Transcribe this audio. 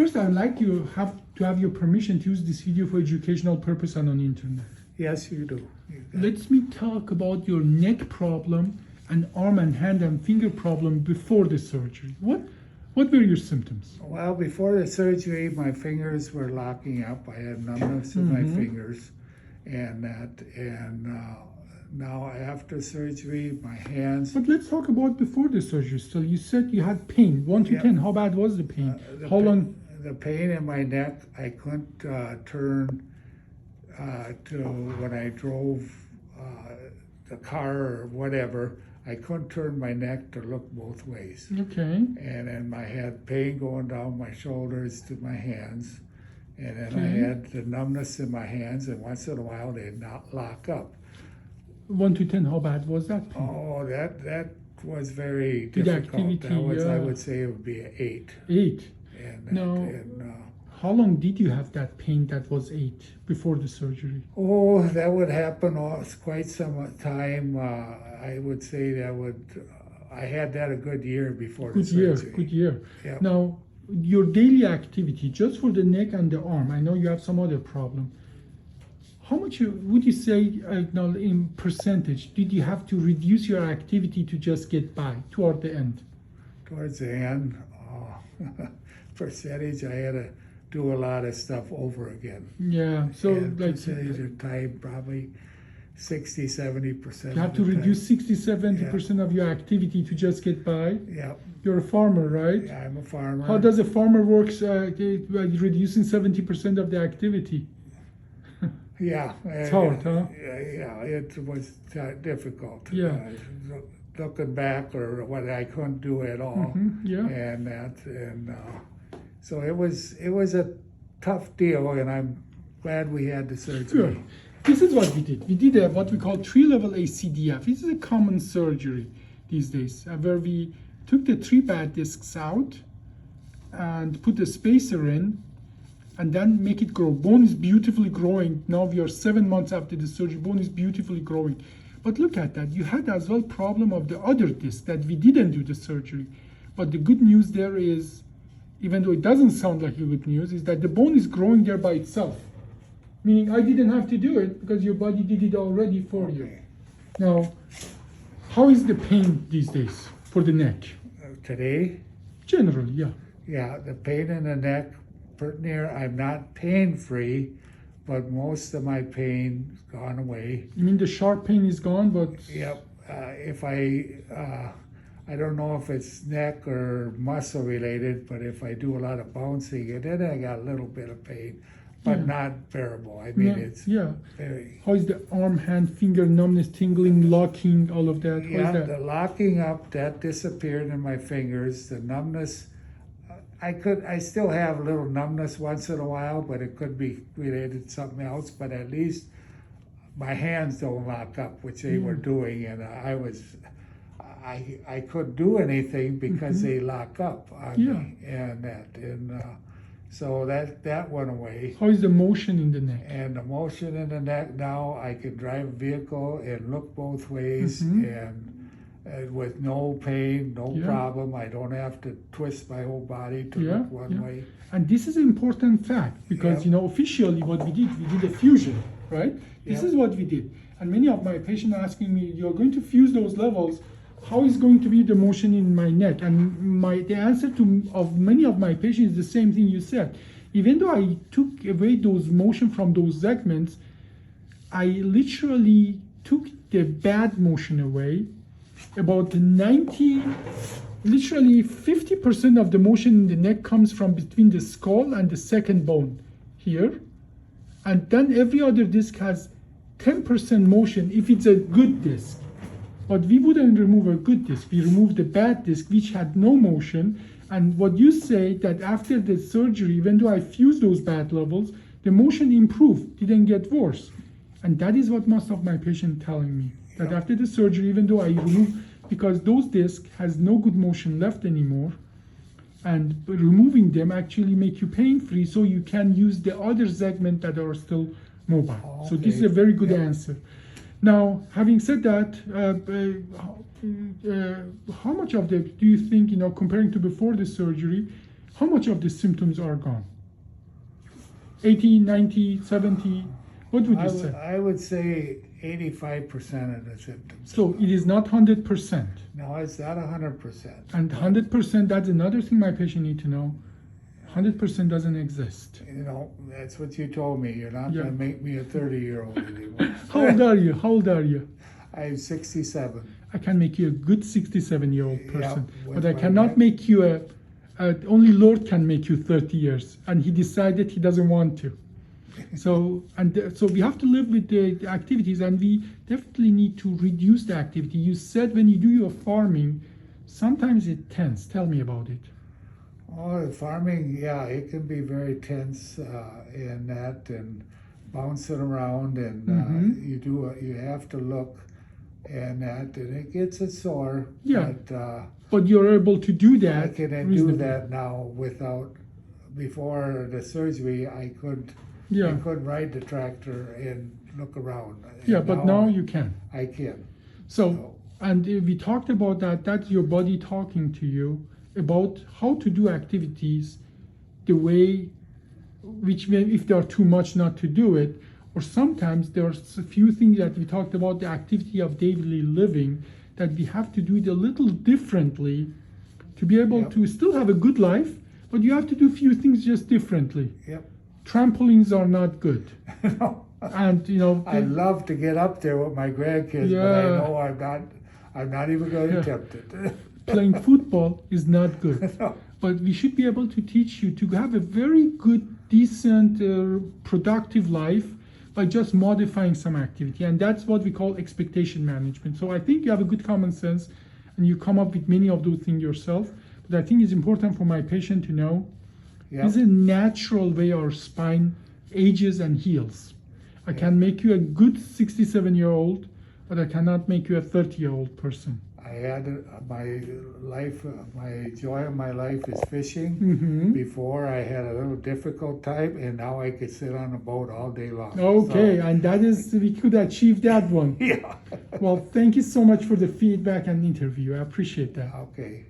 first, I'd like you to have your permission to use this video for educational purpose and on the internet. Yes, you do. Let me talk about your neck problem and arm and hand and finger problem before the surgery. What were your symptoms? Well, before the surgery, my fingers were locking up. I had numbness in my fingers, and now after surgery, my hands. But let's talk about before the surgery. So you said you had pain, 1 to 10. How bad was the pain? How long? The pain in my neck, I couldn't turn to when I drove the car or whatever. I couldn't turn my neck to look both ways. Okay. And then I had pain going down my shoulders to my hands. And then I had the numbness in my hands, and once in a while they'd not lock up. 1 to 10, how bad was that pain? Oh, that was very The difficult. activity, That was, I yeah. would say it would be an 8. 8. And, No. How long did you have that pain that was 8 before the surgery? Oh, that would happen quite some time. I would say that I had that a good year before the surgery. Good year. Yep. Now, your daily activity, just for the neck and the arm, I know you have some other problem. How much would you say, now in percentage, did you have to reduce your activity to just get by toward the end? Towards the end, percentage, I had to do a lot of stuff over again. Yeah, so And like percentage of time, probably 60, 70%. you have to reduce 60, 70% of your activity to just get by. Yeah, You're a farmer, right? I'm a farmer. How does a farmer works reducing 70% of the activity? Yeah. It's hard, huh? Yeah, it was difficult. Yeah. Looking back, or what I couldn't do at all. Yeah. So it was a tough deal, and I'm glad we had the surgery. Sure. This is what we did. We did what we call 3-level ACDF. This is a common surgery these days, where we took the 3 bad discs out and put the spacer in, and then make it grow. Bone is beautifully growing. Now we are 7 months after the surgery. Bone is beautifully growing. But look at that. You had as well problem of the other disc that we didn't do the surgery. But the good news there is, even though it doesn't sound like a good news, is that the bone is growing there by itself. Meaning I didn't have to do it because your body did it already for you. Now, how is the pain these days for the neck? Today? Generally, yeah. Yeah, the pain in the neck, pretty near, I'm not pain-free, but most of my pain's gone away. You mean the sharp pain is gone, but... Yep. If I don't know if it's neck or muscle related, but if I do a lot of bouncing, and then I got a little bit of pain, but not bearable. I mean, it's very... How is the arm, hand, finger numbness, tingling, locking, all of that? How is that? The locking up, that disappeared in my fingers. The numbness, I still have a little numbness once in a while, but it could be related to something else. But at least my hands don't lock up, which they were doing, and I couldn't do anything because they lock up on me, so that went away. How is the motion in the neck? And the motion in the neck, now I can drive a vehicle and look both ways, and with no pain, no problem. I don't have to twist my whole body to look one way. And this is an important fact because, you know, officially what we did a fusion, right? This is what we did. And many of my patients are asking me, you're going to fuse those levels, how is going to be the motion in my neck? And the answer of many of my patients is the same thing you said. Even though I took away those motion from those segments, I literally took the bad motion away. About literally 50% of the motion in the neck comes from between the skull and the second bone here. And then every other disc has 10% motion if it's a good disc. But we wouldn't remove a good disc. We removed the bad disc, which had no motion. And what you say that after the surgery, even though I fused those bad levels, the motion improved, didn't get worse. And that is what most of my patients telling me. That after the surgery, even though I removed, because those discs has no good motion left anymore, and removing them actually make you pain-free, so you can use the other segment that are still mobile. So this is a very good answer. Now, having said that, how much of the, do you think, comparing to before the surgery, how much of the symptoms are gone? 80, 90, 70? What would you say? I would say 85% of the symptoms. So it is not 100%. No, it's not 100%. And 100%, that's another thing my patient need to know. 100% doesn't exist. You know, that's what you told me. You're not Yeah. going to make me a 30-year-old anymore. How old are you? How old are you? I'm 67. I can make you a good 67-year-old person, with but I my cannot back. make you only Lord can make you 30 years, and he decided he doesn't want to. So we have to live with the activities, and we definitely need to reduce the activity. You said when you do your farming, sometimes it tense. Tell me about it. Oh, the farming, yeah, it can be very tense in that and bouncing around, and you have to look and that, and it gets it sore. Yeah. But But you're able to do I that. can do reasonably. that now without. Before the surgery, I couldn't Yeah. ride the tractor and look around. Yeah, And but now you can. I can. So, and we talked about that. That's your body talking to you about how to do activities the way, which may, if there are too much, not to do it. Or sometimes there's a few things that we talked about, the activity of daily living, that we have to do it a little differently to be able Yep. to still have a good life, but you have to do a few things just differently. Yep. Trampolines are not good. No. And, you know, I love to get up there with my grandkids, but I know I'm not even going to Yeah. attempt it. playing football is not good. No. But we should be able to teach you to have a very good, decent, productive life by just modifying some activity. And that's what we call expectation management. So I think you have a good common sense and you come up with many of those things yourself. But I think it's important for my patient to know Yep. this is a natural way our spine ages and heals. I can make you a good 67-year-old, but I cannot make you a 30-year-old person. I had my life, my joy of my life is fishing. Mm-hmm. Before I had a little difficult time, and now I could sit on a boat all day long. Okay, So, and that is, we could achieve that one. yeah. Well, thank you so much for the feedback and interview. I appreciate that. Okay.